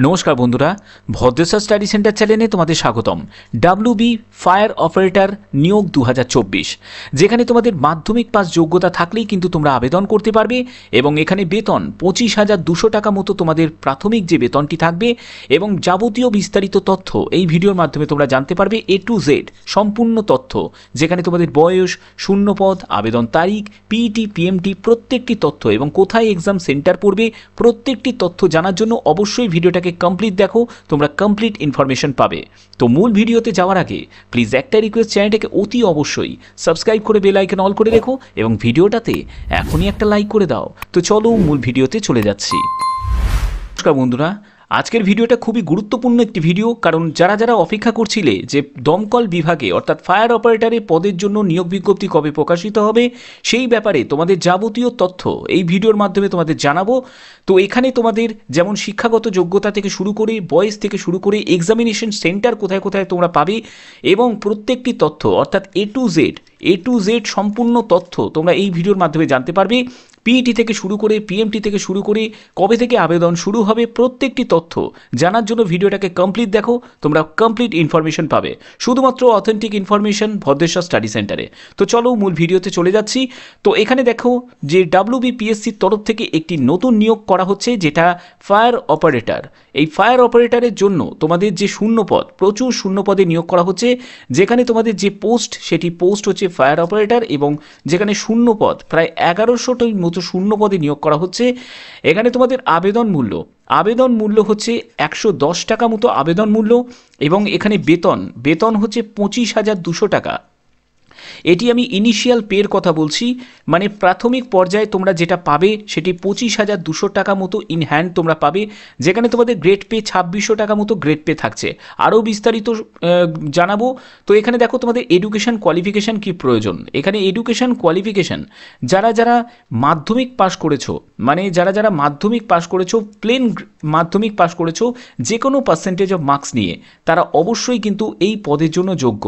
নমস্কার বন্ধুরা, Bhadreswar study centre চ্যানেলে তোমাদের স্বাগতম। ডাব্লিউবি ফায়ার অপারেটর নিয়োগ 2024, যেখানে তোমাদের মাধ্যমিক পাস যোগ্যতা থাকলেই কিন্তু তোমরা আবেদন করতে পারবে এবং এখানে বেতন 25,200 টাকা মতো তোমাদের প্রাথমিক যে বেতনটি থাকবে এবং যাবতীয় বিস্তারিত তথ্য এই ভিডিওর মাধ্যমে তোমরা জানতে পারবে A to Z সম্পূর্ণ তথ্য, যেখানে তোমাদের বয়স, শূন্যপদ, আবেদন তারিখ, পিইটি, পিএমটি প্রত্যেকটি তথ্য এবং কোথায় এক্সাম সেন্টার পড়বে প্রত্যেকটি তথ্য জানার জন্য অবশ্যই ভিডিওটাকে কমপ্লিট দেখো, তোমরা কমপ্লিট ইনফরমেশন পাবে। তো মূল ভিডিওতে যাওয়ার আগে প্লিজ একটা রিকোয়েস্ট, চ্যানেলটাকে অতি অবশ্যই সাবস্ক্রাইব করে বেল আইকন অল করে রেখো এবং ভিডিওটাতে এখনই একটা লাইক করে দাও। তো চলো মূল ভিডিওতে চলে যাচ্ছি। নমস্কার বন্ধুরা, আজকের ভিডিওটা খুবই গুরুত্বপূর্ণ একটি ভিডিও, কারণ যারা যারা অপেক্ষা করছিলে যে দমকল বিভাগে অর্থাৎ ফায়ার অপারেটরের পদের জন্য নিয়োগ বিজ্ঞপ্তি কবে প্রকাশিত হবে সেই ব্যাপারে তোমাদের যাবতীয় তথ্য এই ভিডিওর মাধ্যমে তোমাদের জানাবো। তো এখানে তোমাদের যেমন শিক্ষাগত যোগ্যতা থেকে শুরু করে বয়স থেকে শুরু করে এক্সামিনেশন সেন্টার কোথায় কোথায় তোমরা পাবে এবং প্রত্যেকটি তথ্য অর্থাৎ A to Z সম্পূর্ণ তথ্য তোমরা এই ভিডিওর মাধ্যমে জানতে পারবে। পিইটি থেকে শুরু করে পিএমটি থেকে শুরু করে কবে থেকে আবেদন শুরু হবে প্রত্যেকটি তথ্য জানার জন্য ভিডিওটাকে কমপ্লিট দেখো, তোমরা কমপ্লিট ইনফরমেশন পাবে শুধুমাত্র অথেন্টিক ইনফরমেশন ভদ্রেশ্বর স্টাডি সেন্টারে। তো চলো মূল ভিডিওতে চলে যাচ্ছি। তো এখানে দেখো যে ডাব্লিউবিপিএসসির তরফ থেকে একটি নতুন নিয়োগ করা হচ্ছে, যেটা ফায়ার অপারেটর। এই ফায়ার অপারেটরের জন্য তোমাদের যে শূন্যপদ, প্রচুর শূন্যপদে নিয়োগ করা হচ্ছে, যেখানে তোমাদের যে পোস্ট সেটি পোস্ট হচ্ছে ফায়ার অপারেটর এবং যেখানে শূন্যপদ প্রায় 1100টার মতো শূন্য পদে নিয়োগ করা হচ্ছে। এখানে তোমাদের আবেদন মূল্য হচ্ছে 110 টাকা মতো আবেদন মূল্য এবং এখানে বেতন হচ্ছে 25,200 টাকা। এটি আমি ইনিশিয়াল পের কথা বলছি, মানে প্রাথমিক পর্যায়ে তোমরা যেটা পাবে সেটি 25,200 টাকা মতো ইন হ্যান্ড তোমরা পাবে, যেখানে তোমাদের গ্রেড পে 2600 টাকা মতো গ্রেড পে থাকছে। আরও বিস্তারিত জানাবো। তো এখানে দেখো তোমাদের এডুকেশন কোয়ালিফিকেশান কি প্রয়োজন। এখানে এডুকেশন কোয়ালিফিকেশান যারা যারা মাধ্যমিক পাস করেছো, মানে যারা যারা মাধ্যমিক পাস করেছো, প্লেন মাধ্যমিক পাস করেছো যে কোনো পার্সেন্টেজ অফ মার্কস নিয়ে, তারা অবশ্যই কিন্তু এই পদের জন্য যোগ্য।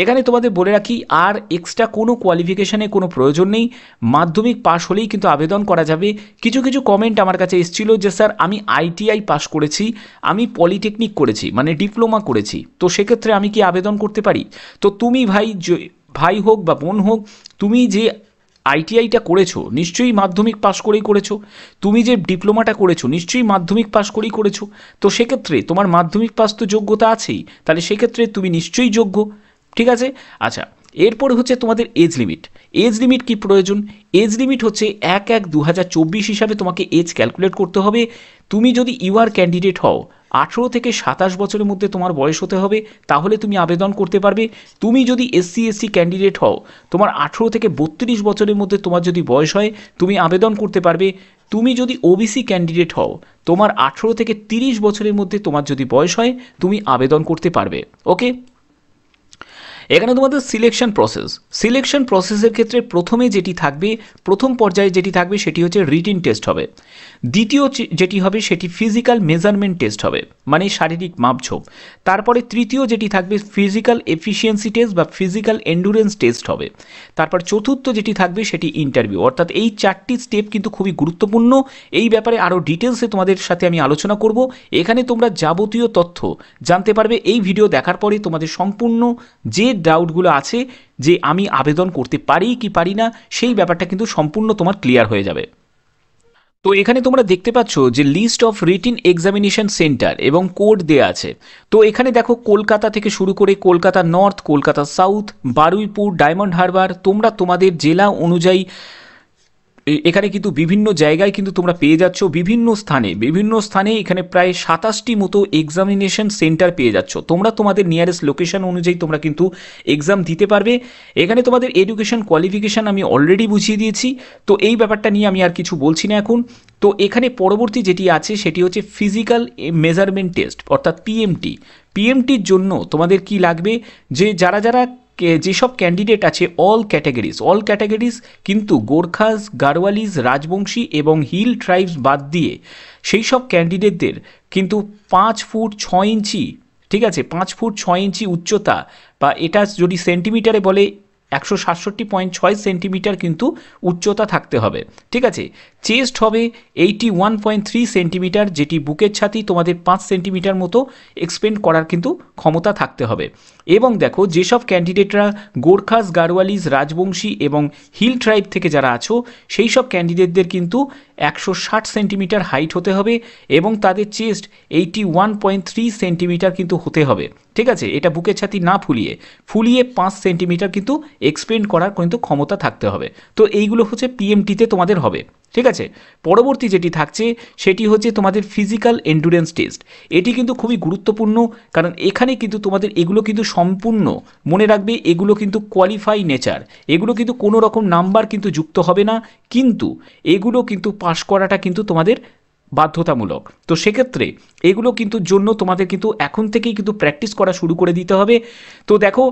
এখানে তোমাদের বলে রাখি আর এক্সট্রা কোনো কোয়ালিফিকেশানে কোনো প্রয়োজন নেই, মাধ্যমিক পাস হলেই কিন্তু আবেদন করা যাবে। কিছু কিছু কমেন্ট আমার কাছে এসেছিল যে স্যার আমি আইটিআই পাস করেছি, আমি পলিটেকনিক করেছি, মানে ডিপ্লোমা করেছি, তো সেক্ষেত্রে আমি কি আবেদন করতে পারি? তো তুমি ভাই হোক বা বোন হোক, তুমি যে আইটিআইটা করেছো নিশ্চয়ই মাধ্যমিক পাস করেই করেছো, তুমি যে ডিপ্লোমাটা করেছো নিশ্চয়ই মাধ্যমিক পাস করেই করেছো, তো সেক্ষেত্রে তোমার মাধ্যমিক পাস তো যোগ্যতা আছেই, তাহলে সেক্ষেত্রে তুমি নিশ্চয়ই যোগ্য। ঠিক আছে, আচ্ছা। এরপরে হচ্ছে তোমাদের এজ লিমিট কি প্রয়োজন? এজ লিমিট হচ্ছে 1/1/2024 হিসাবে তোমাকে এজ ক্যালকুলেট করতে হবে। তুমি যদি ইউআর ক্যান্ডিডেট হও, 18 থেকে 27 বছরের মধ্যে তোমার বয়স হতে হবে, তাহলে তুমি আবেদন করতে পারবে। তুমি যদি SC/SC ক্যান্ডিডেট হও, তোমার 18 থেকে 32 বছরের মধ্যে তোমার যদি বয়স হয়, তুমি আবেদন করতে পারবে। তুমি যদি ওবিসি ক্যান্ডিডেট হও, তোমার 18 থেকে 30 বছরের মধ্যে তোমার যদি বয়স হয়, তুমি আবেদন করতে পারবে। ওকে, এখানে তোমাদের সিলেকশন প্রসেসের ক্ষেত্রে প্রথম পর্যায়ে যেটি থাকবে সেটি হচ্ছে রিটিন টেস্ট হবে। দ্বিতীয় যেটি হবে সেটি ফিজিক্যাল মেজারমেন্ট টেস্ট হবে, মানে শারীরিক মাপঝোপ। তারপরে তৃতীয় যেটি থাকবে ফিজিক্যাল এফিসিয়েন্সি টেস্ট বা ফিজিক্যাল এন্ডুরেন্স টেস্ট হবে। তারপর চতুর্থ যেটি থাকবে সেটি ইন্টারভিউ। অর্থাৎ এই 4টি স্টেপ কিন্তু খুবই গুরুত্বপূর্ণ। এই ব্যাপারে আরও ডিটেলসে তোমাদের সাথে আমি আলোচনা করব। এখানে তোমরা যাবতীয় তথ্য জানতে পারবে এই ভিডিও দেখার পরে। তোমাদের সম্পূর্ণ যে ডাউটগুলো আছে যে আমি আবেদন করতে পারি কি পারি না, সেই ব্যাপারটা কিন্তু সম্পূর্ণ তোমার ক্লিয়ার হয়ে যাবে। তো এখানে তোমরা দেখতে পাচ্ছ যে list of written examination centre এবং কোড দেয়া আছে। তো এখানে দেখো কলকাতা থেকে শুরু করে কলকাতা নর্থ, কলকাতা সাউথ, বারুইপুর, ডায়মন্ড হারবার, তোমরা তোমাদের জেলা অনুযায়ী এখানে কিন্তু বিভিন্ন জায়গায় কিন্তু তোমরা পেয়ে যাচ্ছ, বিভিন্ন স্থানে এখানে প্রায় 27টি মতো এক্সামিনেশন সেন্টার পেয়ে যাচ্ছ। তোমরা তোমাদের নিয়ারেস্ট লোকেশন অনুযায়ী তোমরা কিন্তু এক্সাম দিতে পারবে। এখানে তোমাদের এডুকেশন কোয়ালিফিকেশান আমি অলরেডি বুঝিয়ে দিয়েছি, তো এই ব্যাপারটা নিয়ে আমি আর কিছু বলছি না এখন। তো এখানে পরবর্তী যেটি আছে সেটি হচ্ছে ফিজিক্যাল মেজারমেন্ট টেস্ট অর্থাৎ পিএমটির জন্য তোমাদের কি লাগবে, যে যারা যেসব ক্যান্ডিডেট আছে অল ক্যাটাগরিজ কিন্তু গোর্খাস, গাড়ওয়ালিজ, রাজবংশী এবং হিল ট্রাইবস বাদ দিয়ে সেই সব ক্যান্ডিডেটদের কিন্তু 5 ফুট 6 ইঞ্চি, ঠিক আছে, 5 ফুট 6 ইঞ্চি উচ্চতা, বা এটা যদি সেন্টিমিটারে বলে 167.6 সেন্টিমিটার কিন্তু উচ্চতা থাকতে হবে। ঠিক আছে, চেস্ট হবে 81.3 সেন্টিমিটার, যেটি বুকের ছাতি তোমাদের 5 সেন্টিমিটার মতো এক্সপেন্ড করার কিন্তু ক্ষমতা থাকতে হবে। এবং দেখো, যেসব ক্যান্ডিডেটরা গোর্খাস, গাড়োয়ালিস, রাজবংশী এবং হিল ট্রাইব থেকে যারা আছো, সেই সব ক্যান্ডিডেটদের কিন্তু 160 সেন্টিমিটার হাইট হতে হবে এবং তাদের চেস্ট 81.3 সেন্টিমিটার কিন্তু হতে হবে। ঠিক আছে, এটা বুকের ছাতি না ফুলিয়ে 5 সেন্টিমিটার কিন্তু এক্সপেন্ড করার কিন্তু ক্ষমতা থাকতে হবে। তো এইগুলো হচ্ছে পিএমটিতে তোমাদের হবে। ঠিক আছে, পরবর্তী যেটি থাকছে সেটি হচ্ছে তোমাদের ফিজিক্যাল এন্ডুরেন্স টেস্ট। এটি কিন্তু খুবই গুরুত্বপূর্ণ, কারণ এখানে কিন্তু তোমাদের এগুলো কিন্তু সম্পূর্ণ মনে রাখবে, এগুলো কিন্তু কোয়ালিফাই নেচার, এগুলো কিন্তু কোনো রকম নাম্বার কিন্তু যুক্ত হবে না, কিন্তু এগুলো কিন্তু পাশ করাটা কিন্তু তোমাদের বাধ্যতামূলক। তো সেক্ষেত্রে এগুলো কিন্তু জন্য তোমাদের কিন্তু এখন থেকেই কিন্তু প্র্যাকটিস করা শুরু করে দিতে হবে। তো দেখো,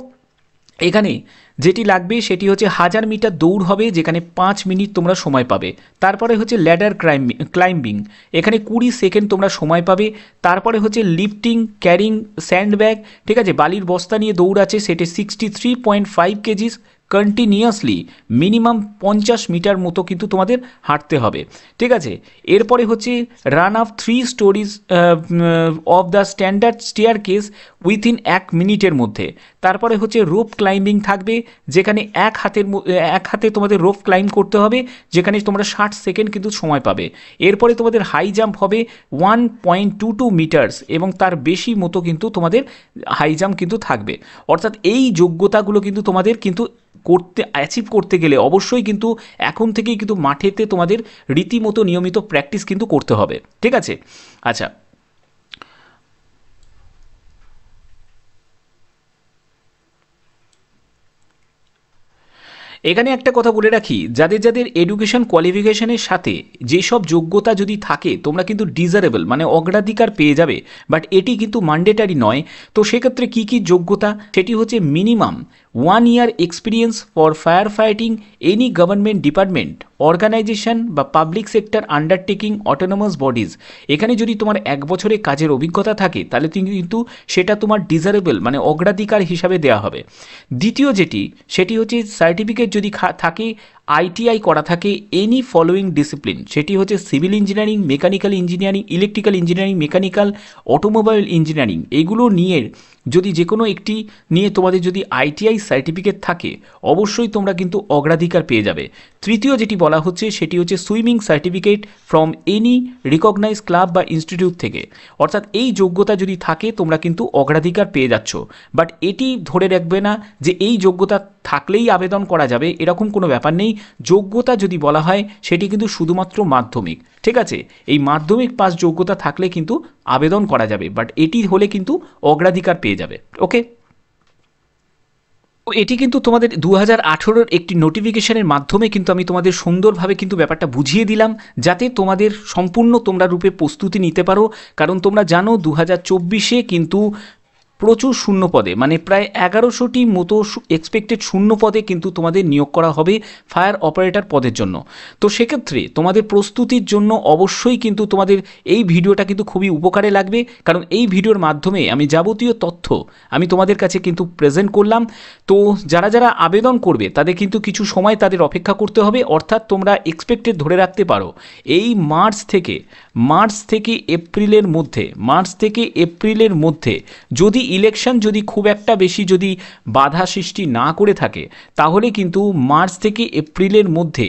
এখানে যেটি লাগবে সেটি হচ্ছে 1000 মিটার দৌড় হবে, যেখানে 5 মিনিট তোমরা সময় পাবে। তারপরে হচ্ছে ল্যাডার ক্লাইম্বিং, এখানে 20 সেকেন্ড তোমরা সময় পাবে। তারপরে হচ্ছে লিফটিং, ক্যারিং স্যান্ডব্যাগ, ঠিক আছে, বালির বস্তা নিয়ে দৌড় আছে, সেটি 63.5 কেজিস কন্টিনিউয়াসলি মিনিমাম 50 মিটার মতো কিন্তু তোমাদের হাঁটতে হবে। ঠিক আছে, এরপরে হচ্ছে run up 3 stories of the standard stair case within 1 মিনিটের মধ্যে। তারপরে হচ্ছে রোপ ক্লাইম্বিং থাকবে, যেখানে এক হাতে তোমাদের রোপ ক্লাইম্ব করতে হবে, যেখানে তোমরা 60 সেকেন্ড কিন্তু সময় পাবে। এরপরে তোমাদের হাই জাম্প হবে 1.22 মিটার্স এবং তার বেশি মতো কিন্তু তোমাদের হাই জাম্প কিন্তু থাকবে। অর্থাৎ এই যোগ্যতাগুলো কিন্তু তোমাদের কিন্তু অ্যাচিভ করতে গেলে অবশ্যই কিন্তু এখন থেকেই কিন্তু মাঠেতে তোমাদের রীতিমতো নিয়মিত প্র্যাকটিস কিন্তু করতে হবে। ঠিক আছে, আচ্ছা, এখানে একটা কথা বলে রাখি, যাদের যাদের এডুকেশন কোয়ালিফিকেশনের সাথে যেসব যোগ্যতা যদি থাকে তোমরা কিন্তু ডিজারেবল মানে অগ্রাধিকার পেয়ে যাবে, বাট এটি কিন্তু ম্যান্ডেটারি নয়। তো সেক্ষেত্রে কী কী যোগ্যতা, সেটি হচ্ছে minimum 1 year experience for fire fighting any government department, organisation বা public sector undertaking autonomous bodies. এখানে যদি তোমার 1 বছরের কাজের অভিজ্ঞতা থাকে তাহলে কিন্তু সেটা তোমার ডিজারেবল মানে অগ্রাধিকার হিসাবে দেওয়া হবে। দ্বিতীয় যেটি সেটি হচ্ছে সার্টিফিকেট যদি থাকে, আইটিআই করা থাকে এনি ফলোয়িং ডিসিপ্লিন, সেটি হচ্ছে civil engineering, mechanical engineering, electrical engineering, mechanical, automobile engineering, এগুলো নিয়ে যদি যে কোনো একটি নিয়ে তোমাদের যদি আইটিআই সার্টিফিকেট থাকে অবশ্যই তোমরা কিন্তু অগ্রাধিকার পেয়ে যাবে। তৃতীয় যেটি বলা হচ্ছে সেটি হচ্ছে swimming certificate from any recognise club বা ইনস্টিটিউট থেকে। অর্থাৎ এই যোগ্যতা যদি থাকে তোমরা কিন্তু অগ্রাধিকার পেয়ে যাচ্ছ, বাট এটি ধরে রাখবে না যে এই যোগ্যতা থাকলেই আবেদন করা যাবে, এরকম কোনো ব্যাপার নেই। যোগ্যতা যদি বলা হয় সেটি কিন্তু শুধুমাত্র মাধ্যমিক। ঠিক আছে, এই মাধ্যমিক পাস যোগ্যতা থাকলে কিন্তু আবেদন করা যাবে, বাট এটি হলে কিন্তু অগ্রাধিকার পেয়ে যাবে। ওকে, এটি কিন্তু তোমাদের 2018-র একটি নোটিফিকেশনের মাধ্যমে কিন্তু আমি তোমাদের সুন্দরভাবে কিন্তু ব্যাপারটা বুঝিয়ে দিলাম, যাতে তোমাদের সম্পূর্ণ তোমরা রূপে প্রস্তুতি নিতে পারো। কারণ তোমরা জানো 2024-এ কিন্তু প্রচুর শূন্য পদে মানে প্রায় 1100টি মতো এক্সপেক্টেড শূন্য পদে কিন্তু তোমাদের নিয়োগ করা হবে ফায়ার অপারেটর পদের জন্য। তো সেক্ষেত্রে তোমাদের প্রস্তুতির জন্য অবশ্যই কিন্তু তোমাদের এই ভিডিওটা কিন্তু খুবই উপকারে লাগবে, কারণ এই ভিডিওর মাধ্যমে আমি যাবতীয় তথ্য আমি তোমাদের কাছে কিন্তু প্রেজেন্ট করলাম। তো যারা যারা আবেদন করবে তাদের কিন্তু কিছু সময় তাদের অপেক্ষা করতে হবে, অর্থাৎ তোমরা এক্সপেক্টেড ধরে রাখতে পারো এই মার্চ থেকে এপ্রিলের মধ্যে যদি ইলেকশন যদি খুব একটা বেশি যদি বাধা সৃষ্টি না করে থাকে তাহলে কিন্তু মার্চ থেকে এপ্রিলের মধ্যে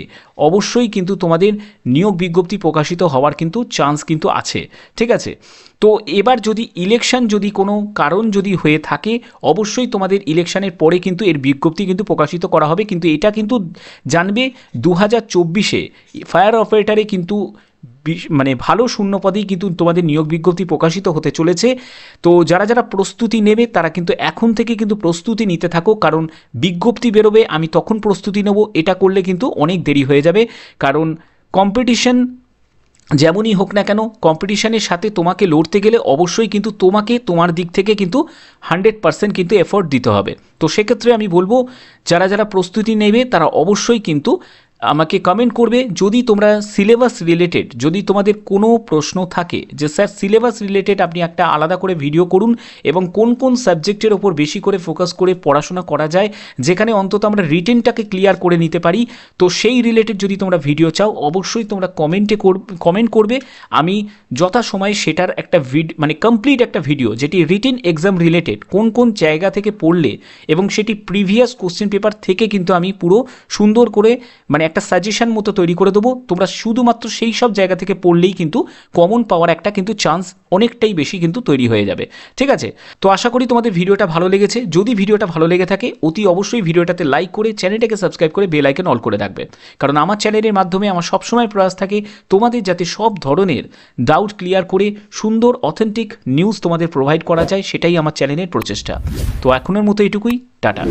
অবশ্যই কিন্তু তোমাদের নিয়োগ বিজ্ঞপ্তি প্রকাশিত হওয়ার কিন্তু চান্স কিন্তু আছে। ঠিক আছে, তো এবার যদি ইলেকশন যদি কোনো কারণ যদি হয়ে থাকে অবশ্যই তোমাদের ইলেকশনের পরে কিন্তু এর বিজ্ঞপ্তি কিন্তু প্রকাশিত করা হবে। কিন্তু এটা কিন্তু জানবে 2024-এ ফায়ার অপারেটরে কিন্তু মানে ভালো শূন্যপদেই কিন্তু তোমাদের নিয়োগ বিজ্ঞপ্তি প্রকাশিত হতে চলেছে। তো যারা যারা প্রস্তুতি নেবে তারা কিন্তু এখন থেকে কিন্তু প্রস্তুতি নিতে থাকো, কারণ বিজ্ঞপ্তি বেরোবে আমি তখন প্রস্তুতি নেব, এটা করলে কিন্তু অনেক দেরি হয়ে যাবে। কারণ কম্পিটিশন যেমনই হোক না কেন, কম্পিটিশনের সাথে তোমাকে লড়তে গেলে অবশ্যই কিন্তু তোমাকে তোমার দিক থেকে কিন্তু 100% কিন্তু এফোর্ট দিতে হবে। তো সেক্ষেত্রে আমি বলবো যারা যারা প্রস্তুতি নেবে তারা অবশ্যই কিন্তু আমাকে কমেন্ট করবে। যদি তোমরা সিলেবাস রিলেটেড যদি তোমাদের কোনো প্রশ্ন থাকে যে স্যার সিলেবাস রিলেটেড আপনি একটা আলাদা করে ভিডিও করুন এবং কোন কোন সাবজেক্টের ওপর বেশি করে ফোকাস করে পড়াশোনা করা যায় যেখানে অন্তত আমরা রিটেনটাকে ক্লিয়ার করে নিতে পারি, তো সেই রিলেটেড যদি তোমরা ভিডিও চাও অবশ্যই তোমরা কমেন্ট করবে। আমি যথাসময়ে সেটার একটা মানে কমপ্লিট একটা ভিডিও যেটি রিটেন এক্সাম রিলেটেড কোন কোন জায়গা থেকে পড়লে এবং সেটি প্রিভিয়াস কোশ্চেন পেপার থেকে কিন্তু আমি পুরো সুন্দর করে মানে একটা সাজেশন মতো তৈরি করে দেবো। তোমরা শুধুমাত্র সেই সব জায়গা থেকে পড়লেই কিন্তু কমন পাওয়ার একটা কিন্তু চান্স অনেকটাই বেশি কিন্তু তৈরি হয়ে যাবে। ঠিক আছে, তো আশা করি তোমাদের ভিডিওটা ভালো লেগেছে। যদি ভিডিওটা ভালো লেগে থাকে অতি অবশ্যই ভিডিওটাতে লাইক করে চ্যানেলটাকে সাবস্ক্রাইব করে বেল আইকন অল করে রাখবে, কারণ আমার চ্যানেলের মাধ্যমে আমার সবসময় প্রয়াস থাকে তোমাদের যাতে সব ধরনের ডাউট ক্লিয়ার করে সুন্দর অথেন্টিক নিউজ তোমাদের প্রোভাইড করা যায়, সেটাই আমার চ্যানেলের প্রচেষ্টা। তো এখনের মতো এটুকুই, টাটা।